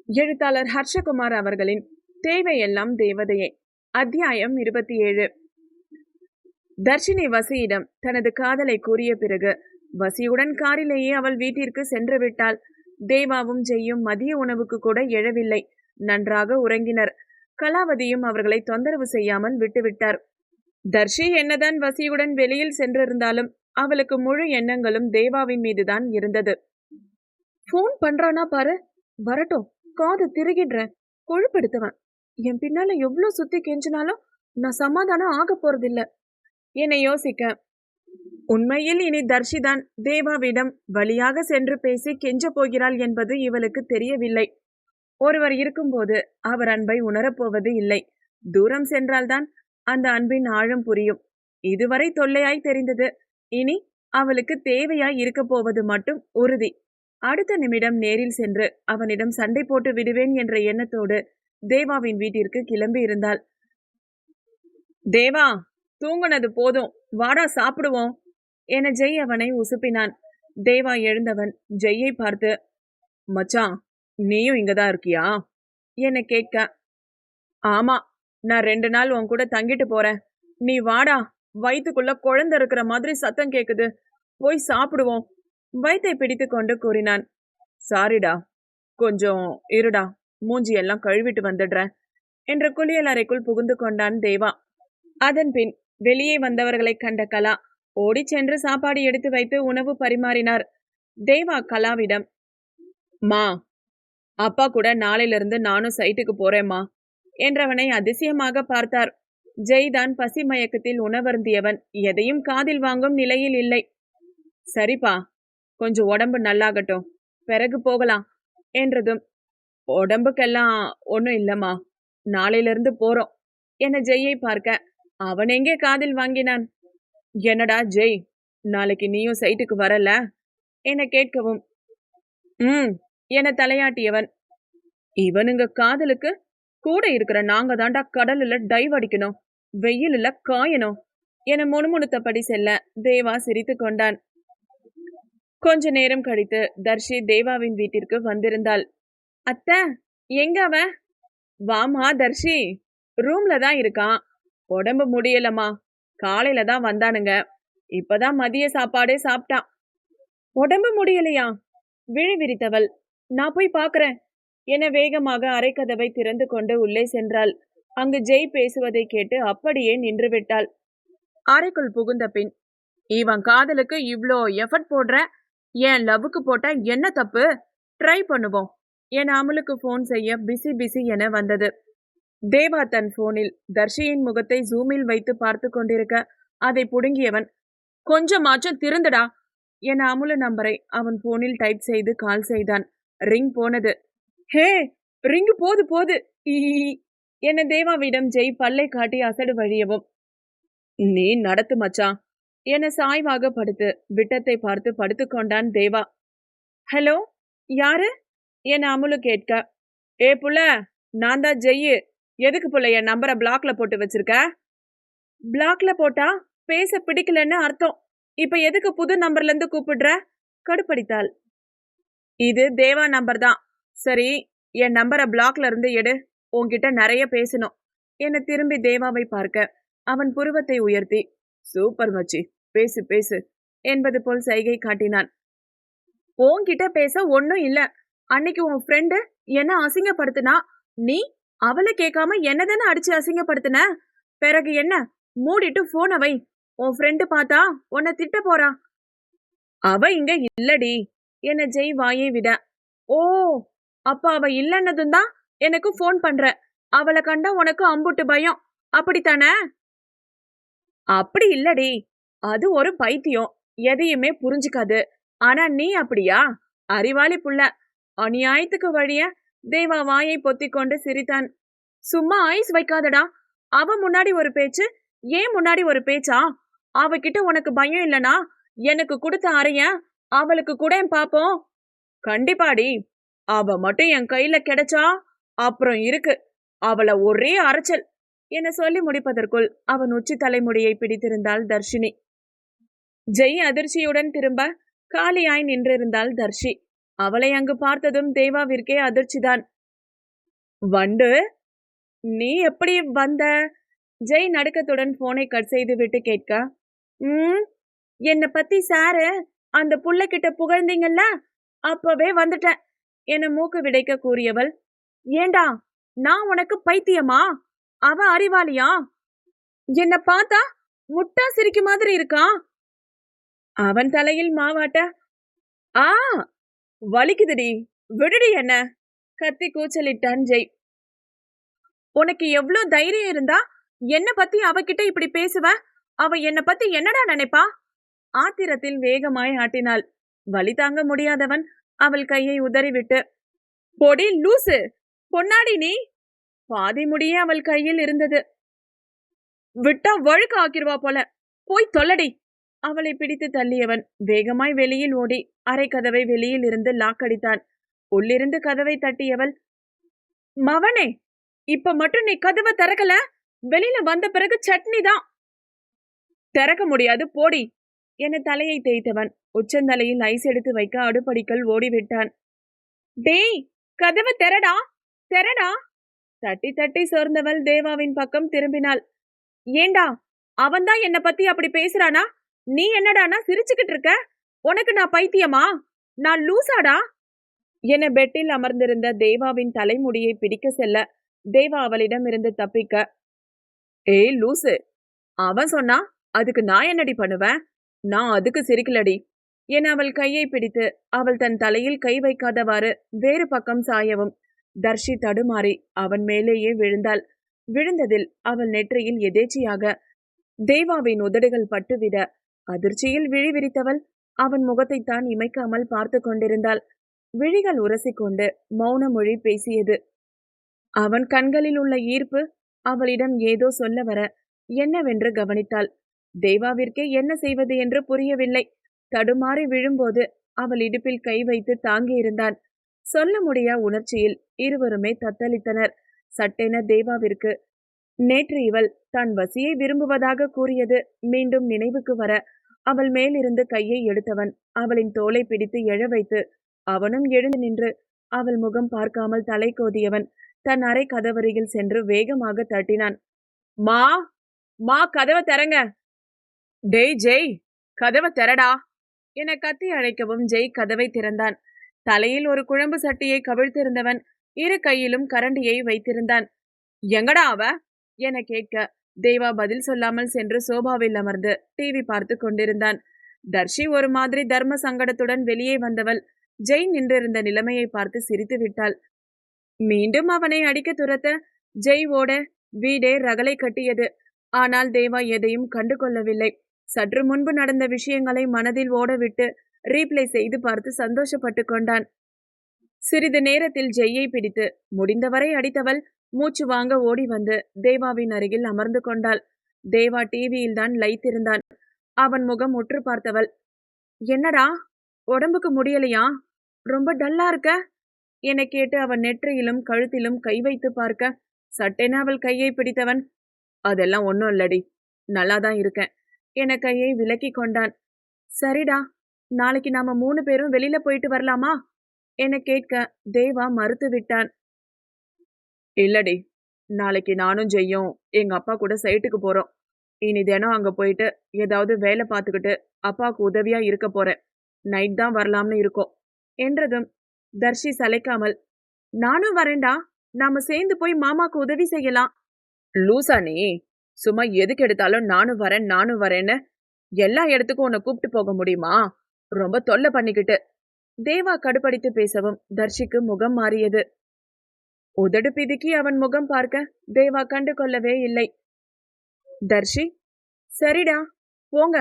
எழுத்தாளர் ஹர்ஷகுமார் அவர்களின் தேவையெல்லாம் தேவதையே. அத்தியாயம் 27. தர்ஷினி வசியிடம் தனது காதலை கூறிய பிறகு வசியுடன் காரிலேயே அவள் வீட்டிற்கு சென்று விட்டாள். தேவாவும் ஜெய்யும் மதிய உணவுக்கு கூட எழவில்லை. நன்றாக உறங்கினர். கலாவதியும் அவர்களை தொந்தரவு செய்யாமல் விட்டுவிட்டார். தர்ஷி என்னதான் வசியுடன் வெளியில் சென்றிருந்தாலும் அவளுக்கு முழு எண்ணங்களும் தேவாவின் மீதுதான் இருந்தது. போன் பண்றானா பாரு, வரட்டும், காது திருகிடுறேன், கொழுப்படுத்துவன். என் பின்னால எவ்வளவு சுத்தி கெஞ்சினாலும் நான் சமாதானம் ஆக போறதில்ல என யோசிக்க, உண்மையில் இனி தர்ஷிதான் தேவாவிடம் வழியாக சென்று பேசி கெஞ்ச போகிறாள் என்பது இவளுக்கு தெரியவில்லை. ஒருவர் இருக்கும்போது அவர் அன்பை உணரப்போவது இல்லை. தூரம் சென்றால்தான் அந்த அன்பின் ஆழம் புரியும். இதுவரை தொல்லையாய் தெரிந்தது, இனி அவளுக்கு தேவையாய் இருக்க போவது மட்டும் உறுதி. அடுத்த நிமிடம் நேரில் சென்று அவனிடம் சண்டை போட்டு விடுவேன் என்ற எண்ணத்தோடு தேவாவின் வீட்டிற்கு கிளம்பி இருந்தாள். தேவா, தூங்குனது போதும், வாடா சாப்பிடுவோம் என ஜெய் அவனை உசுப்பினான். தேவா எழுந்தவன் ஜெய்யை பார்த்து, மச்சான், நீயும் இங்கதான் இருக்கியா என கேட்க, ஆமா, நான் 2 நாள் உன் கூட தங்கிட்டு போறேன். நீ வாடா, வயிற்றுக்குள்ள குழந்தை இருக்கிற மாதிரி சத்தம் கேக்குது, போய் சாப்பிடுவோம் வயிற்றை பிடித்து கொண்டு கூறினான். சாரிடா, கொஞ்சம் இருடா, மூஞ்சியெல்லாம் கழுவிட்டு வந்துடுறேன் என்ற குளியல் அறைக்குள் புகுந்து கொண்டான் தேவா. அதன் பின் வெளியே வந்தவர்களை கண்ட கலா ஓடி சென்று சாப்பாடு எடுத்து வைத்து உணவு பரிமாறினார். தேவா கலாவிடம், மா, அப்பா கூட நாளையிலிருந்து நானும் சைட்டுக்கு போறேம்மா என்றவனை அதிசயமாக பார்த்தார். ஜெய்தான் பசி மயக்கத்தில் உணவருந்தியவன், எதையும் காதில் வாங்கும் நிலையில் இல்லை. சரிப்பா, கொஞ்சம் உடம்பு நல்லாகட்டும், பிறகு போகலாம் என்றதும், உடம்புக்கெல்லாம் ஒன்றும் இல்லம்மா, நாளையிலிருந்து போறோம் என ஜெய்யை பார்க்க, அவன் எங்கே காதில் வாங்கினான். என்னடா ஜெய், நாளைக்கு நீயும் சைட்டுக்கு வரல என கேட்கவும், என தலையாட்டியவன், இவனுங்க காதலுக்கு கூட இருக்கிற நாங்க தாண்டா கடல்ல டைவ் அடிக்கணும், வெயிலில் காயணும் என முணுமுணுத்தபடி செல்ல தேவா சிரித்து கொண்டான். கொஞ்ச நேரம் கழித்து தர்ஷி தேவாவின் வீட்டிற்கு வந்திருந்தாள். அத்தை, எங்க அவன்? வாமா தர்ஷி, ரூம்ல தான் இருக்கான். உடம்பு முடியலம்மா, காலையில தான் வந்தானுங்க, இப்பதான் மதிய சாப்பாடே சாப்பிட்டான். உடம்பு முடியலையா? விழி விரித்தவள், நான் போய் பாக்குறேன் என வேகமாக அரைக்கதவை திறந்து கொண்டு உள்ளே சென்றாள். அங்கு ஜெய் பேசுவதை கேட்டு அப்படியே நின்று விட்டாள். அறைக்குள் புகுந்த பின், இவன் காதலுக்கு இவ்ளோ எஃபர்ட் போடுற, என் லவ்வுக்கு போட்ட என்ன தப்பு, ட்ரை பண்ணுவோம் என அமுலுக்கு போன் செய்ய பிசி பிசி என வந்தது. தேவா தன் போனில் தர்ஷியின் முகத்தை ஜூமில் வைத்து பார்த்து கொண்டிருக்க அதை புடுங்கியவன், கொஞ்சமாச்சும் திருந்துடா என அமுலு நம்பரை அவன் போனில் டைப் செய்து கால் செய்தான். ரிங் போனது. ஹே, ரிங்கு போது போது என தேவாவிடம் ஜெய் பல்லை காட்டி அசடு வழியவும், நீ நடத்து மச்சான் என சாய்வாக படுத்து விட்டத்தை பார்த்து படுத்து கொண்டான் தேவா. ஹலோ, யாரு என அமுலு கேட்க, ஏ புள்ள, நான் தான் ஜெய்யு. எதுக்கு புள்ள என் நம்பரை பிளாக்ல போட்டு வச்சிருக்க? பிளாக்ல போட்டா பேச பிடிக்கலன்னு அர்த்தம். இப்ப எதுக்கு புது நம்பர்ல இருந்து கூப்பிடுற? கடுப்படித்தாள். இது தேவா நம்பர் தான். சரி, என் நம்பரை பிளாக்ல இருந்து எடு, உன்கிட்ட நிறைய பேசணும் என திரும்பி தேவாவை பார்க்க அவன் புருவத்தை உயர்த்தி, சூப்பர் மச்சி, பேசு பேசு என்பது போல் சைகை காட்டினான். உன்கிட்ட பேச ஒன்னும் இல்ல. அன்னைக்கு உன் ஃப்ரெண்டு என்ன அசிங்கப்படுத்தினா, நீ அவளை கேட்காம என்னதானே அடிச்சு அசிங்கப்படுத்தின. பிறகு என்ன, மூடிட்டு போனை வை, உன் ஃப்ரெண்டு பார்த்தா உன்னை திட்ட போறா. அவ இங்க இல்லடி என ஜெய் வாயை விட, ஓ, அப்ப அவ இல்லன்னதும் தான் எனக்கு போன் பண்ற. அவளை கண்டா உனக்கு அம்புட்டு பயம், அப்படித்தானே? அப்படி இல்லடி, அது ஒரு பைத்தியம், எதையுமே புரிஞ்சுக்காது. ஆனா நீ அப்படியா? அறிவாளி புள்ள. அநியாயத்துக்கு வழிய தேவா வாயை பொத்தி கொண்டு சிரித்தான். சும்மா ஐஸ் வைக்காதடா. அவ முன்னாடி ஒரு பேச்சு, ஏன் முன்னாடி ஒரு பேச்சா? அவகிட்ட உனக்கு பயம் இல்லனா எனக்கு கொடுத்த அறைய அவளுக்கு கூட பாப்போம். கண்டிப்பாடி, அவ மட்டும் என் கையில கிடைச்சா அப்புறம் இருக்கு, அவளை ஒரே அரைச்சல் என சொல்லி முடிப்பதற்குள் அவன் உச்சி தலைமுடியை பிடித்திருந்தாள் தர்ஷினி. ஜெய் அதிர்ச்சியுடன் திரும்ப காலியாய் நின்றிருந்தாள் தர்ஷி. அவளை அங்கு பார்த்ததும் தேவாவிற்கே அதிர்ச்சிதான். வண்டு, நீ எப்படி வந்த? ஜெய் நடுக்கத்துடன் போனை கட் செய்து விட்டு கேட்க, ம் என்னை பத்தி சாரு அந்த புள்ள கிட்ட புகழ்ந்தீங்கல்ல, அப்பவே வந்துட்டேன் என மூக்கு விடைக்க கூறியவள், ஏண்டா நான் உனக்கு பைத்தியமா? அவ அறிவாளியா? என்ன பார்த்தா முட்டா சிரிக்கு மாதிரி இருக்கா? அவன் தலையில் மாவாட்ட, ஆ வலிக்குதுடி, விடுடி என்ன, கத்தி கூச்சலிட்டான் ஜெய். உனக்கு எவ்ளோ தைரியம் இருந்தா என்ன பத்தி அவகிட்ட இப்படி பேசுவ? அவ என்ன பத்தி என்னடா நினைப்பா? ஆத்திரத்தில் வேகமாய் ஆட்டினாள். வலி தாங்க முடியாதவன் அவள் கையை உதறிவிட்டு, பொடி லூசு, பொன்னாடி நீ. பாதி முடியே அவள் கையில் இருந்தது. விட்டா வழுக்க ஆக்கிருவா போல, போய் தொல்லடி. அவளை பிடித்து தள்ளியவன் வேகமாய் வெளியில் ஓடி அரை கதவை வெளியில் இருந்து லாக்கடித்தான். உள்ளிருந்து கதவை தட்டியவள், மவனே, இப்ப மட்டும் நீ கதவை திறக்கல, வெளியில வந்த பிறகு சட்னி தான். திறக்க முடியாது, போடி என தலையை தேய்த்தவன் உச்சந்தலையில் ஐஸ் எடுத்து வைக்க அடுப்படிக்கல் ஓடிவிட்டான். டேய், கதவை திறடா, திறடா. தட்டி தட்டி சோர்ந்தவள் தேவாவின் பக்கம் திரும்பினாள். ஏண்டா, அவன்தான் என்ன பத்தி அப்படி பேசுறானா? நீ என்னடானா சிரிச்சுக்கிட்டு இருக்க? உனக்கு நான் பைத்தியமா? நான் லூசாடா என பெட்டில் அமர்ந்திருந்த தேவாவின் தலைமுடியை பிடிக்க செல்ல தேவா அவளிடம் இருந்து தப்பிக்க, ஏய் லூசு, அவன் சொன்னா அதுக்கு நான் என்னடி பண்ணுவேன்? நான் அதுக்கு சிரிக்கலடி என அவள் கையை பிடித்து அவள் தன் தலையில் கை வைக்காதவாறு வேறு பக்கம் சாயவும் தர்ஷி தடுமாறி அவன் மேலேயே விழுந்தாள். விழுந்ததில் அவள் நெற்றியில் எதேச்சியாக தேவாவின் உதடுகள் பட்டுவிட அதிர்ச்சியில் விழி விரித்தவள் அவன் முகத்தைத்தான் இமைக்காமல் பார்த்து கொண்டிருந்தாள். விழிகள் உரசிக்கொண்டு மௌன மொழி பேசியது. அவன் கண்களில் உள்ள ஈர்ப்பு அவளிடம் ஏதோ சொல்ல வர என்னவென்று கவனித்தாள். தேவாவிற்கே என்ன செய்வது என்று புரியவில்லை. தடுமாறி விழும்போது அவள் இடுப்பில் கை வைத்து தாங்கியிருந்தான். சொல்ல முடியா உணர்ச்சியில் இருவருமே தத்தளித்தனர். சட்டென தேவாவிற்கு நேற்று இவள் தான் வசியை விரும்புவதாக கூறியது மீண்டும் நினைவுக்கு வர அவள் மேலிருந்து கையை எடுத்தவன் அவளின் தோலை பிடித்து எழ வைத்து அவனும் எழுந்து நின்று அவள் முகம் பார்க்காமல் தலை கோதியவன் தன் அறை கதவருகில் சென்று வேகமாக தட்டினான். மா மா, கதவை திறங்க. டேய் ஜெய், கதவை திறடா என கத்தி அழைக்கவும் ஜெய் கதவை திறந்தான். தலையில் ஒரு குழம்பு சட்டியை கவிழ்த்திருந்தவன் இரு கையிலும் கரண்டியை வைத்திருந்தான். எங்கடா அவ என கேட்க தேவா பதில் சொல்லாமல் சென்று சோபாவில் அமர்ந்து டிவி பார்த்து கொண்டிருந்தான். தர்ஷி ஒரு மாதிரி தர்ம சங்கடத்துடன் வெளியே வந்தவள் ஜெய் நின்றிருந்த நிலைமையை பார்த்து சிரித்து விட்டாள். மீண்டும் அவனை அடிக்க துரத்த ஜெய் ஓட வீடே ரகளை கட்டியது. ஆனால் தேவா எதையும் கண்டு கொள்ளவில்லை. சற்று முன்பு நடந்த விஷயங்களை மனதில் ஓடவிட்டு ரீப்ளே செய்து பார்த்து சந்தோஷப்பட்டு கொண்டான். சிறிது நேரத்தில் ஜெய்யை பிடித்து முடிந்தவரை அடித்தவள் மூச்சு வாங்க ஓடி வந்து தேவாவின் அருகில் அமர்ந்து கொண்டாள். தேவா டிவியில் தான் லைத்திருந்தான். அவன் முகம் உற்று பார்த்தவள், என்னடா உடம்புக்கு முடியலையா? ரொம்ப டல்லா இருக்க என கேட்டு அவன் நெற்றியிலும் கழுத்திலும் கை வைத்து பார்க்க சட்டென அவள் கையை பிடித்தவன், அதெல்லாம் ஒன்றும் இல்லடி, நல்லாதான் இருக்கேன் என கையை விலக்கி கொண்டான். சரிடா, நாளைக்கு நாம 3 பேரும் வெளியில போயிட்டு வரலாமா என கேட்க தேவா மறுத்து விட்டான். இல்லடி, நாளைக்கு நானும் ஜெய்யும் எங்க அப்பா கூட சைட்டுக்கு போறோம். இனி தினம் அங்க போயிட்டு ஏதாவது வேலை பார்த்துக்கிட்டு அப்பாவுக்கு உதவியா இருக்க போறேன். நைட் தான் வரலாம்னு இருக்கோம் என்றதும் தர்ஷி சளைக்காமல், நானும் வரேன்டா, நாம சேர்ந்து போய் மாமாக்கு உதவி செய்யலாம். லூசா நீ? சும்மா எதுக்கு எடுத்தாலும் நானும் வரேன்னு எல்லா இடத்துக்கும் உன்னை கூப்பிட்டு போக முடியுமா? ரொம்ப தொல்லை பண்ணிக்கிட்டு தேவா கடுப்படித்து பேசவும் தர்ஷிக்கு முகம் மாறியது. உதடு பிதுக்கி அவன் முகம் பார்க்க தேவா கண்டு கொள்ளவே இல்லை. தர்ஷி, சரிடா போங்க,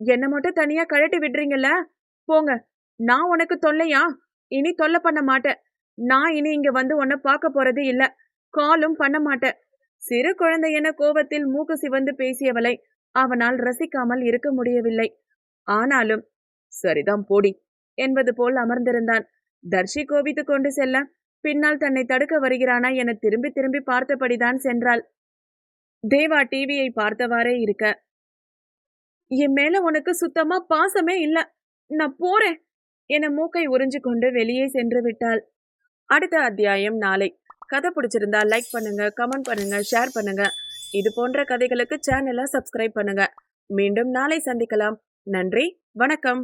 என்ன மட்டும் தனியா கழட்டி விடுறீங்கல்ல, போங்க. நான் உனக்கு தொல்லையா? இனி தொல்லை பண்ண மாட்டேன். நான் இனி இங்க வந்து உன்னை பார்க்க போறது இல்ல, காலும் பண்ண மாட்டேன். சிறு குழந்தை என கோபத்தில் மூக்கு சிவந்து பேசியவளை அவனால் ரசிக்காமல் இருக்க முடியவில்லை. ஆனாலும் சரிதான் போடி என்பது போல் அமர்ந்திருந்தான். தர்ஷி கோபித்து கொண்டு செல்ல பின்னால் தன்னை தடுக்க வருகிறானா என திரும்பி திரும்பி பார்த்தபடிதான் சென்றாள். தேவா டிவியை பார்த்தவாறே இருக்க, என் மேல உனக்கு சுத்தமா பாசமே இல்ல, நான் போறேன் என மூக்கை உறிஞ்சு கொண்டு வெளியே சென்று விட்டாள். அடுத்த அத்தியாயம் நாளை. கதை பிடிச்சிருந்தா லைக் பண்ணுங்க, கமெண்ட் பண்ணுங்க, ஷேர் பண்ணுங்க. இது போன்ற கதைகளுக்கு சேனலை சப்ஸ்கிரைப் பண்ணுங்க. மீண்டும் நாளை சந்திக்கலாம். நன்றி, வணக்கம்.